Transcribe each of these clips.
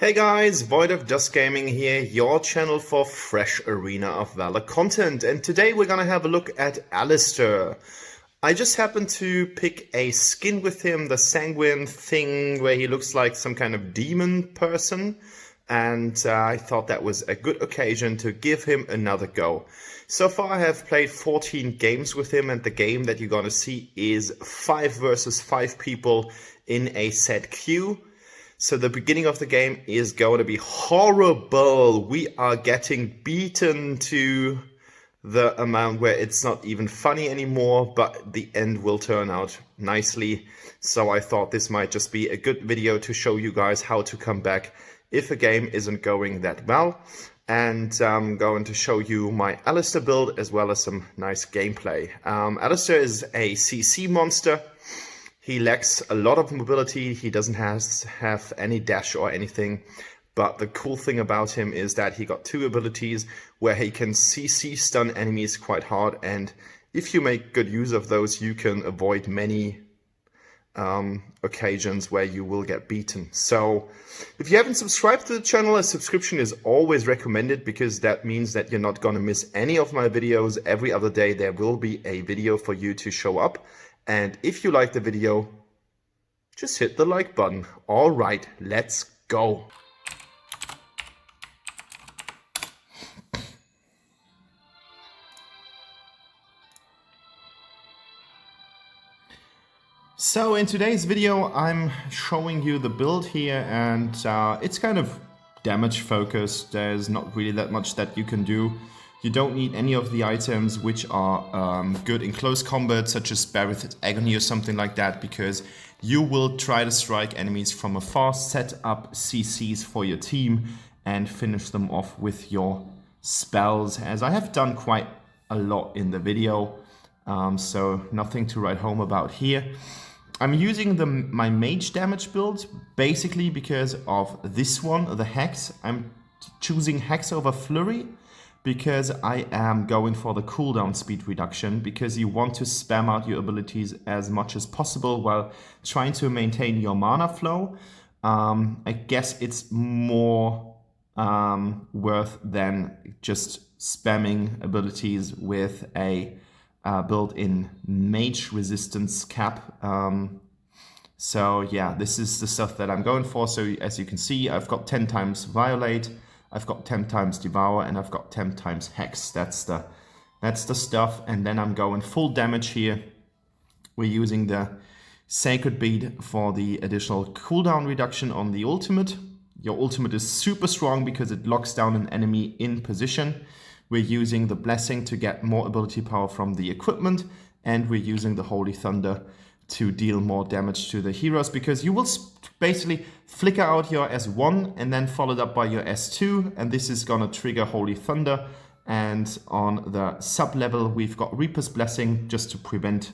Hey guys, Void of Dust Gaming here, your channel for fresh Arena of Valor content, and today we're gonna have a look at Aleister. I just happened to pick a skin with him, the Sanguine thing where he looks like some kind of demon person, and I thought that was a good occasion to give him another go. So far I have played 14 games with him, and the game that you're gonna see is 5 versus 5 people in a set queue. So the beginning of the game is going to be horrible. We are getting beaten to the amount where it's not even funny anymore, but the end will turn out nicely. So I thought this might just be a good video to show you guys how to come back if a game isn't going that well. And I'm going to show you my Aleister build as well as some nice gameplay. Aleister is a CC monster. He lacks a lot of mobility, he doesn't have any dash or anything, but the cool thing about him is that he got 2 abilities where he can CC stun enemies quite hard, and if you make good use of those, you can avoid many occasions where you will get beaten. So if you haven't subscribed to the channel, a subscription is always recommended because that means that you're not going to miss any of my videos. Every other day there will be a video for you to show up. And if you like the video, just hit the like button. All right, let's go. So in today's video, I'm showing you the build here, and it's kind of damage focused. There's not really that much that you can do. You don't need any of the items which are good in close combat, such as Barreth's Agony or something like that, because you will try to strike enemies from afar, set up CCs for your team, and finish them off with your spells, as I have done quite a lot in the video, so nothing to write home about here. I'm using my mage damage build, basically because of this one, the Hex. I'm choosing Hex over Flurry, because I am going for the cooldown speed reduction, because you want to spam out your abilities as much as possible while trying to maintain your mana flow. I guess it's more worth than just spamming abilities with a built-in mage resistance cap. So yeah, this is the stuff that I'm going for. So as you can see, I've got 10 times Violate, I've got 10 times Devour, and I've got 10 times Hex. That's the stuff. And then I'm going full damage here. We're using the Sacred Bead for the additional cooldown reduction on the ultimate. Your ultimate is super strong because it locks down an enemy in position. We're using the Blessing to get more ability power from the equipment, and we're using the Holy Thunder to deal more damage to the heroes, because you will basically flicker out your S1 and then followed up by your S2, and this is gonna trigger Holy Thunder. And on the sub level we've got Reaper's Blessing just to prevent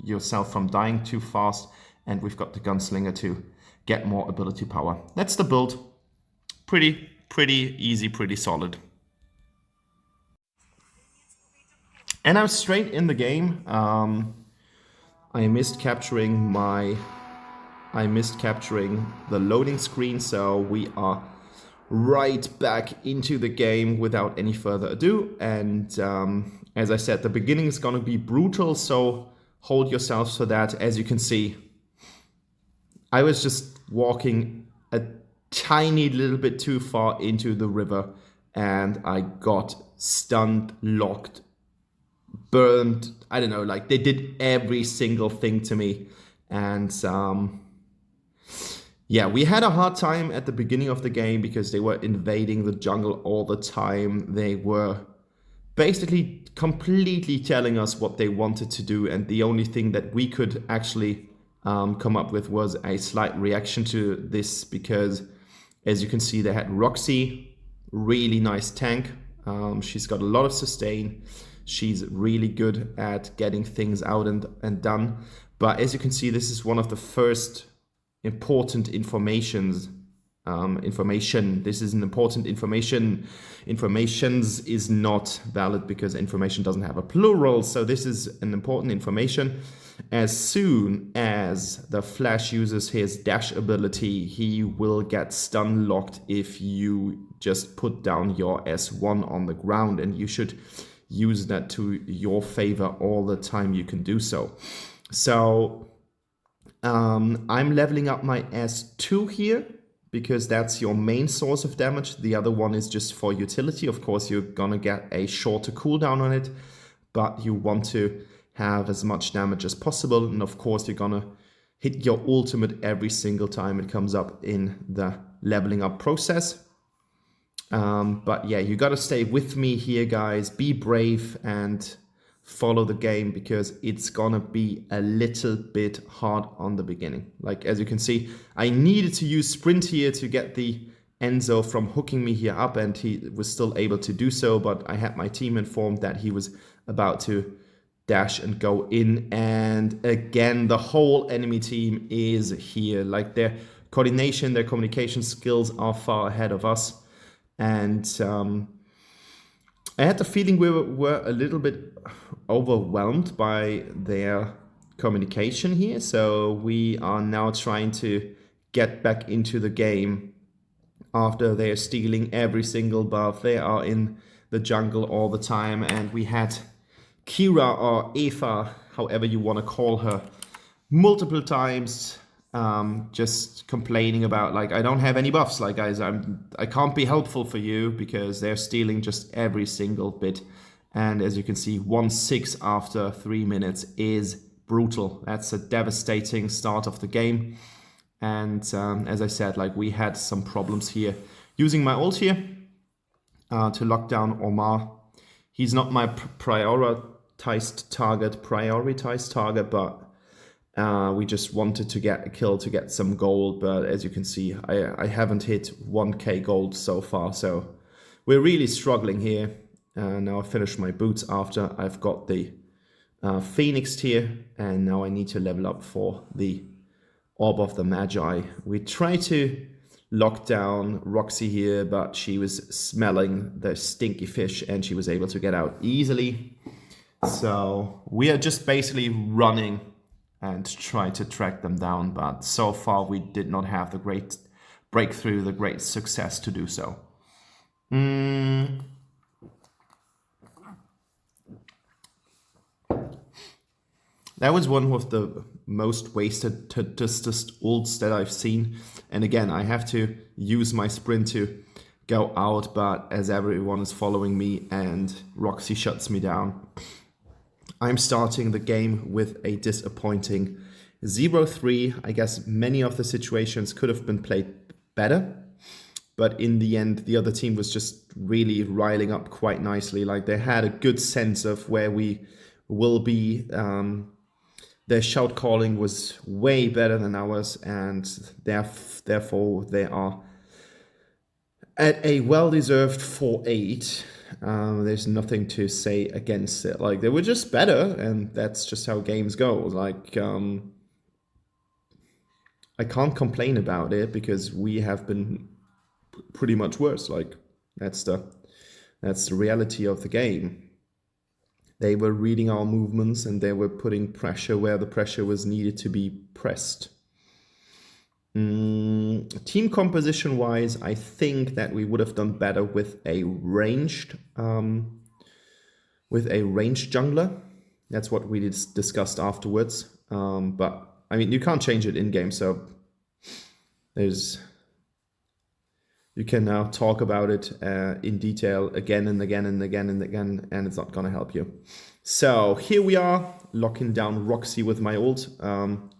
yourself from dying too fast, and we've got the Gunslinger to get more ability power. That's the build. Pretty easy, pretty solid. And I'm straight in the game. I missed capturing the loading screen, so we are right back into the game without any further ado. And as I said, the beginning is going to be brutal, so hold yourselves for that. As you can see, I was just walking a tiny little bit too far into the river, and I got stunned, locked, burned. I don't know, like they did every single thing to me. And yeah, we had a hard time at the beginning of the game because they were invading the jungle all the time. They were basically completely telling us what they wanted to do, and the only thing that we could actually come up with was a slight reaction to this, because as you can see, they had Roxy, really nice tank. She's got a lot of sustain. She's really good at getting things out and done. But as you can see, this is one of the first important informations information. This is an important information. Informations is not valid because information doesn't have a plural. So this is an important information. As soon as the Flash uses his dash ability, he will get stun locked if you just put down your S1 on the ground, and you should use that to your favor all the time you can do so. So I'm leveling up my S2 here because that's your main source of damage. The other one is just for utility. Of course, you're gonna get a shorter cooldown on it, but you want to have as much damage as possible. And of course, you're gonna hit your ultimate every single time it comes up in the leveling up process. But yeah, you gotta stay with me here, guys. Be brave and follow the game because it's gonna be a little bit hard on the beginning. Like, as you can see, I needed to use sprint here to get the Enzo from hooking me here up, and he was still able to do so, but I had my team informed that he was about to dash and go in, and again the whole enemy team is here. Like, their coordination, their communication skills are far ahead of us, and I had the feeling we were a little bit overwhelmed by their communication here, so we are now trying to get back into the game after they're stealing every single buff. They are in the jungle all the time, and we had Kira, or Eva, however you want to call her, multiple times just complaining about, like, I don't have any buffs, like, guys, I can't be helpful for you because they're stealing just every single bit. And as you can see, 1-6 after 3 minutes is brutal. That's a devastating start of the game. And as I said, like, we had some problems here using my ult here to lock down Omar. He's not my prioritized target, but we just wanted to get a kill to get some gold. But as you can see, I haven't hit 1k gold so far, so we're really struggling here. Now I finished my boots after I've got the Phoenix here, and now I need to level up for the Orb of the Magi. We tried to lock down Roxy here, but she was smelling the stinky fish and she was able to get out easily. So we are just basically running and trying to track them down, but so far we did not have the great breakthrough, the great success to do so. That was one of the most wasted ults that I've seen. And again, I have to use my sprint to go out, but as everyone is following me and Roxy shuts me down, I'm starting the game with a disappointing 0-3. I guess many of the situations could have been played better, but in the end, the other team was just really riling up quite nicely. Like, they had a good sense of where we will be. Their shout calling was way better than ours, and therefore they are at a well-deserved 4-8. There's nothing to say against it. Like, they were just better, and that's just how games go. Like, I can't complain about it because we have been pretty much worse. Like, that's the reality of the game. They were reading our movements and they were putting pressure where the pressure was needed to be pressed. Team composition wise, I think that we would have done better with a ranged jungler. That's what we discussed afterwards. But I mean, you can't change it in game, so you can now talk about it in detail again and again and again and again, and it's not going to help you. So here we are, locking down Roxy with my ult.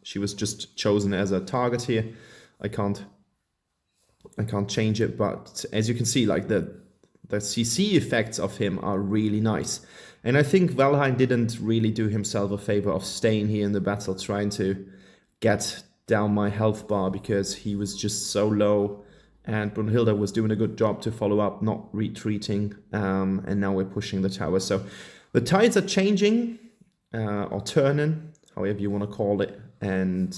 She was just chosen as a target here. I can't change it, but as you can see, like, the CC effects of him are really nice. And I think Valheim didn't really do himself a favor of staying here in the battle, trying to get down my health bar, because he was just so low. And Brunhilde was doing a good job to follow up, not retreating. And now we're pushing the tower. So the tides are changing, or turning, however you want to call it. And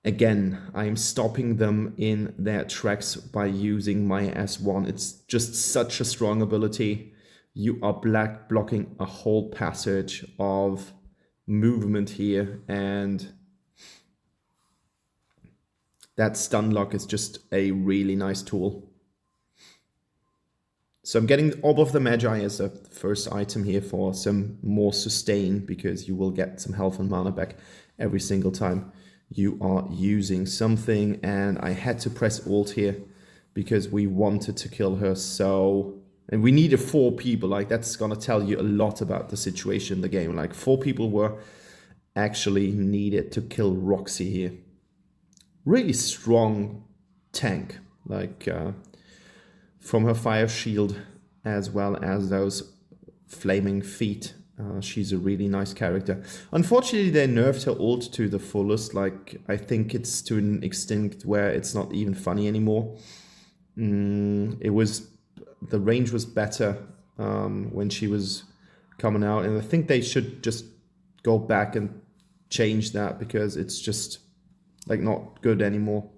Again, I'm stopping them in their tracks by using my S1. It's just such a strong ability. You are blocking a whole passage of movement here, and that stun lock is just a really nice tool. So I'm getting Orb of the Magi as a first item here for some more sustain, because you will get some health and mana back every single time you are using something. And I had to press Alt here because we wanted to kill her. And we needed 4 people. Like, that's gonna tell you a lot about the situation in the game. Like, 4 people were actually needed to kill Roxy here. Really strong tank, like from her fire shield as well as those flaming feet. She's a really nice character. Unfortunately, they nerfed her ult to the fullest. Like, I think it's to an extent where it's not even funny anymore. The range was better when she was coming out, and I think they should just go back and change that, because it's just like not good anymore.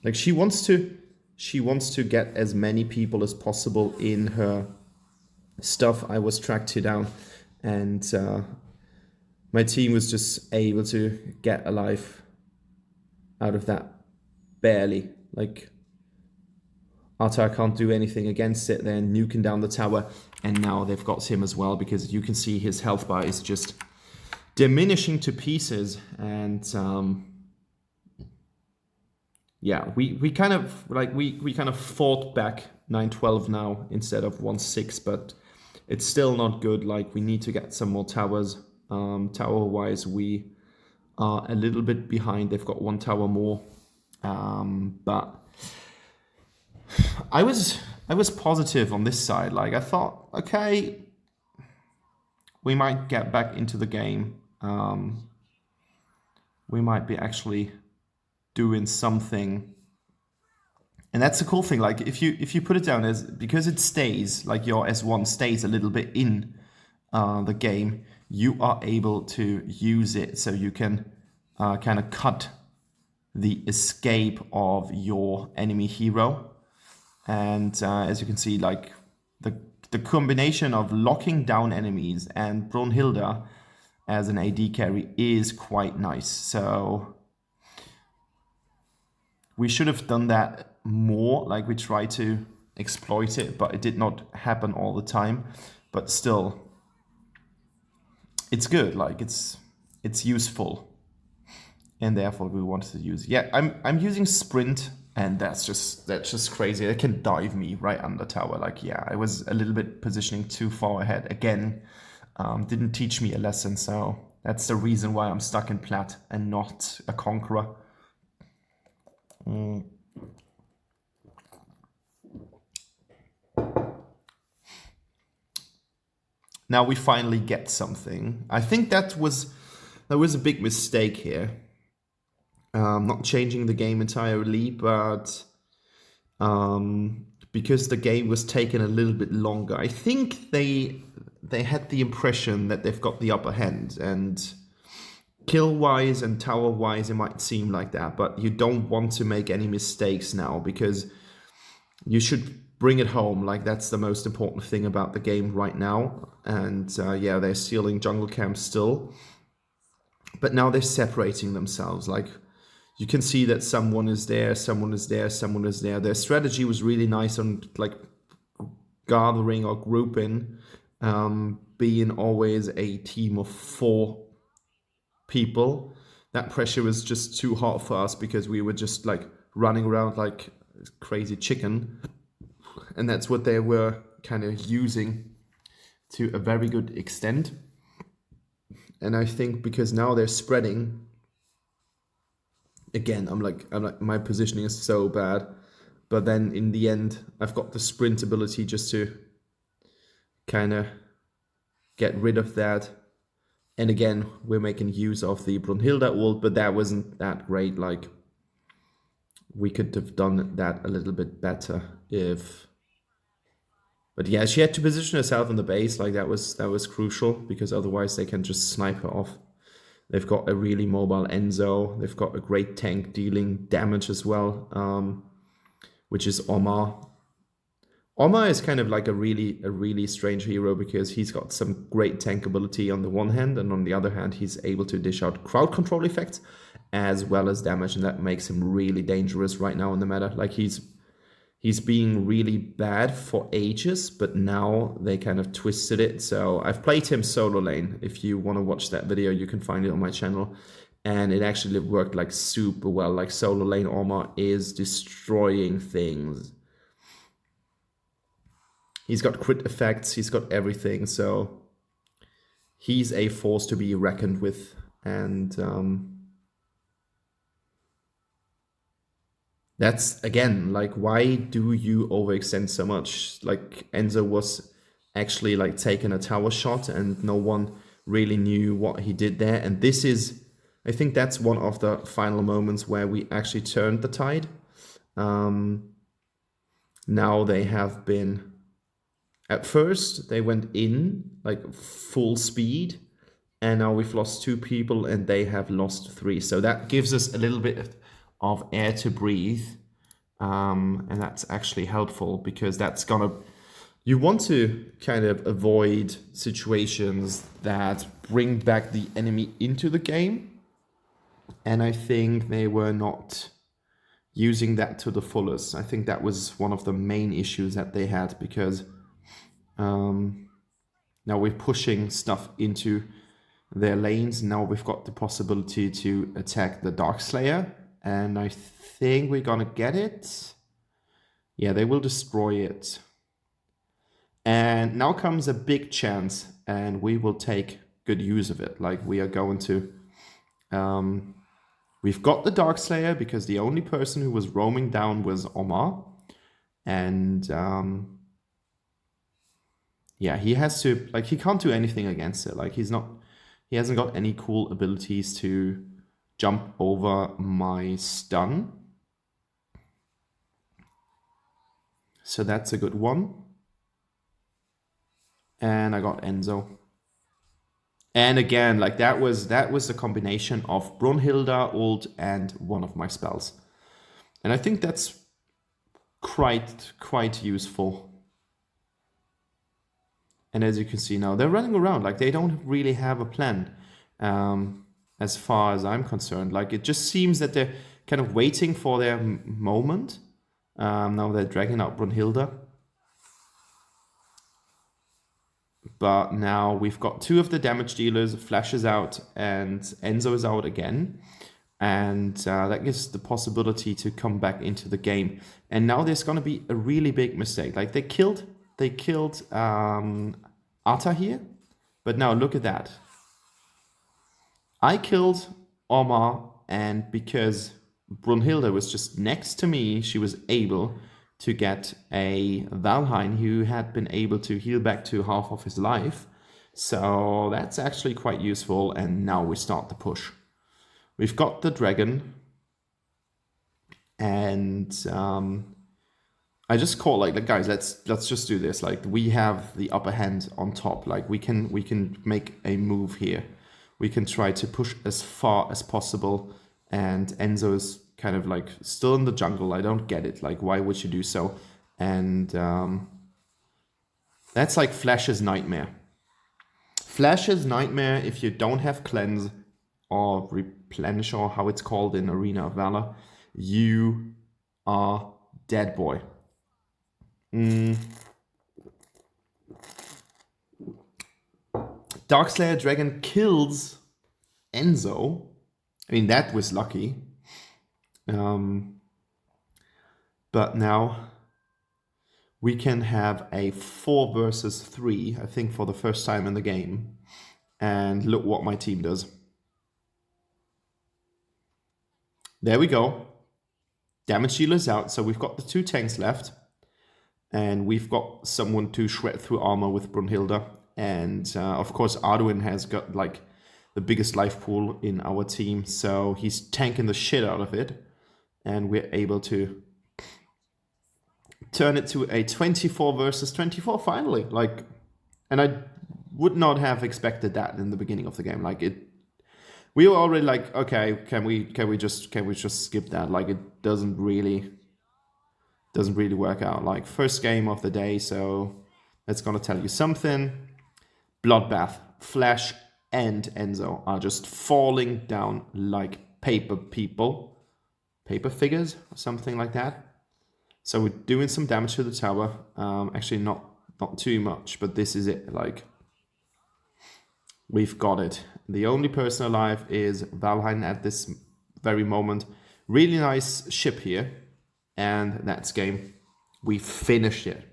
Like, she wants to get as many people as possible in her stuff. I was tracked her down, and my team was just able to get alive out of that barely. Like, Artar can't do anything against it. They're nuking down the tower, and now they've got him as well, because you can see his health bar is just diminishing to pieces. And yeah, we kind of fought back 9-12 now instead of 1-6, but it's still not good. Like, we need to get some more towers. Tower wise, we are a little bit behind. They've got 1 tower more, but I was positive on this side. Like, I thought, okay, we might get back into the game. We might be actually doing something. And that's the cool thing. Like, if you put it down as, because it stays, like your S1 stays a little bit in the game, you are able to use it so you can kind of cut the escape of your enemy hero. And as you can see, like, the combination of locking down enemies and Brunhilde as an AD carry is quite nice. So we should have done that more. Like, we tried to exploit it, but it did not happen all the time. But still, it's good. Like, it's useful, and therefore we wanted to use. Yeah, I'm using sprint, and that's just crazy. It can dive me right under tower. Like, yeah, I was a little bit positioning too far ahead again. Didn't teach me a lesson, so that's the reason why I'm stuck in plat and not a conqueror. Now we finally get something. I think that was a big mistake here. Not changing the game entirely, but because the game was taken a little bit longer. I think they had the impression that they've got the upper hand, and kill-wise and tower-wise it might seem like that, but you don't want to make any mistakes now, because you should bring it home. Like, that's the most important thing about the game right now. And yeah, they're stealing jungle camps still, but now they're separating themselves. Like, you can see that someone is there, someone is there, someone is there. Their strategy was really nice on, like, gathering or grouping, being always a team of 4 people. That pressure was just too hard for us, because we were just like running around like crazy chicken, and that's what they were kind of using to a very good extent. And I think because now they're spreading again, I'm like my positioning is so bad, but then in the end I've got the sprint ability just to kind of get rid of that. And again, we're making use of the Brunhilde ult, but that wasn't that great. Like, we could have done that a little bit better if. But yeah, she had to position herself in the base. Like, that was crucial, because otherwise they can just snipe her off. They've got a really mobile Enzo. They've got a great tank dealing damage as well, which is Omar. Omar is kind of like a really strange hero because he's got some great tank ability on the one hand, and on the other hand, he's able to dish out crowd control effects as well as damage, and that makes him really dangerous right now in the meta. Like he's being really bad for ages, but now they kind of twisted it. So I've played him solo lane. If you want to watch that video, you can find it on my channel. And it actually worked like super well. Like solo lane Omar is destroying things. He's got crit effects, he's got everything. So he's a force to be reckoned with. And that's, again, like, why do you overextend so much? Like, Enzo was actually, like, taking a tower shot and no one really knew what he did there. And this is, I think that's one of the final moments where we actually turned the tide. Now they have been, at first, they went in, like, full speed. And now we've lost 2 people and they have lost 3. So that gives us a little bit of air to breathe, and that's actually helpful because that's gonna, you want to kind of avoid situations that bring back the enemy into the game, and I think they were not using that to the fullest. I think that was one of the main issues that they had, because now we're pushing stuff into their lanes. Now we've got the possibility to attack the Darkslayer, and I think we're gonna get it. Yeah, they will destroy it. And now comes a big chance, and we will take good use of it. Like, we are going to... we've got the Darkslayer because the only person who was roaming down was Omar. And yeah, he has to... Like, he can't do anything against it. Like, he hasn't got any cool abilities to jump over my stun. So that's a good one. And I got Enzo. And again, like that was a combination of Brunhilde ult and one of my spells. And I think that's quite useful. And as you can see now, they're running around like they don't really have a plan. As far as I'm concerned, like it just seems that they're kind of waiting for their moment. Now they're dragging out Brunhilde. But now we've got 2 of the damage dealers, Flash is out and Enzo is out again. And that gives the possibility to come back into the game. And now there's going to be a really big mistake. Like they killed Ata here. But now look at that. I killed Omar, and because Brunhilde was just next to me, she was able to get a Valheim who had been able to heal back to half of his life. So that's actually quite useful, and now we start the push. We've got the dragon, and I just call like guys, let's just do this. Like we have the upper hand on top. Like we can make a move here. We can try to push as far as possible, and Enzo is kind of like still in the jungle. I don't get it. Like, why would you do so? And that's like Flash's nightmare. Flash's nightmare if you don't have cleanse or replenish, or how it's called in Arena of Valor, you are dead, boy. Darkslayer Dragon kills Enzo. I mean, that was lucky. But now we can have a 4 versus 3, I think, for the first time in the game. And look what my team does. There we go. Damage dealer's out, so we've got the 2 tanks left. And we've got someone to shred through armor with Brunhilde. And of course, Arduin has got like the biggest life pool in our team. So he's tanking the shit out of it. And we're able to turn it to a 24 versus 24 finally. Like, and I would not have expected that in the beginning of the game. Like We were already like, okay, can we just skip that? Like, it doesn't really work out. Like, first game of the day, so that's gonna tell you something. Bloodbath, Flash and Enzo are just falling down like paper people, paper figures, or something like that. So we're doing some damage to the tower. Actually, not too much, but this is it. Like, we've got it. The only person alive is Valheim at this very moment. Really nice ship here, and that's game. We finished it.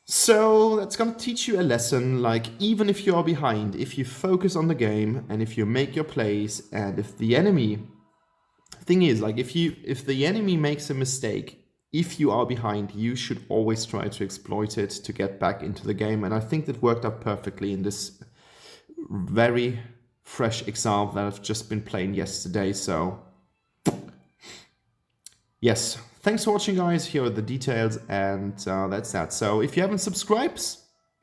So that's gonna teach you a lesson, like, even if you are behind, if you focus on the game and if you make your plays, and if the enemy, thing is, like, if the enemy makes a mistake, if you are behind, you should always try to exploit it to get back into the game. And I think that worked out perfectly in this very fresh example that I've just been playing yesterday. So yes, thanks for watching, guys. Here are the details, and that's that. So if you haven't subscribed,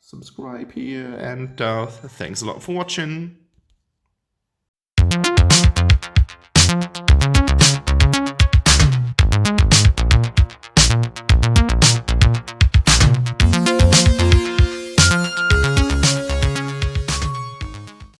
subscribe here, and thanks a lot for watching.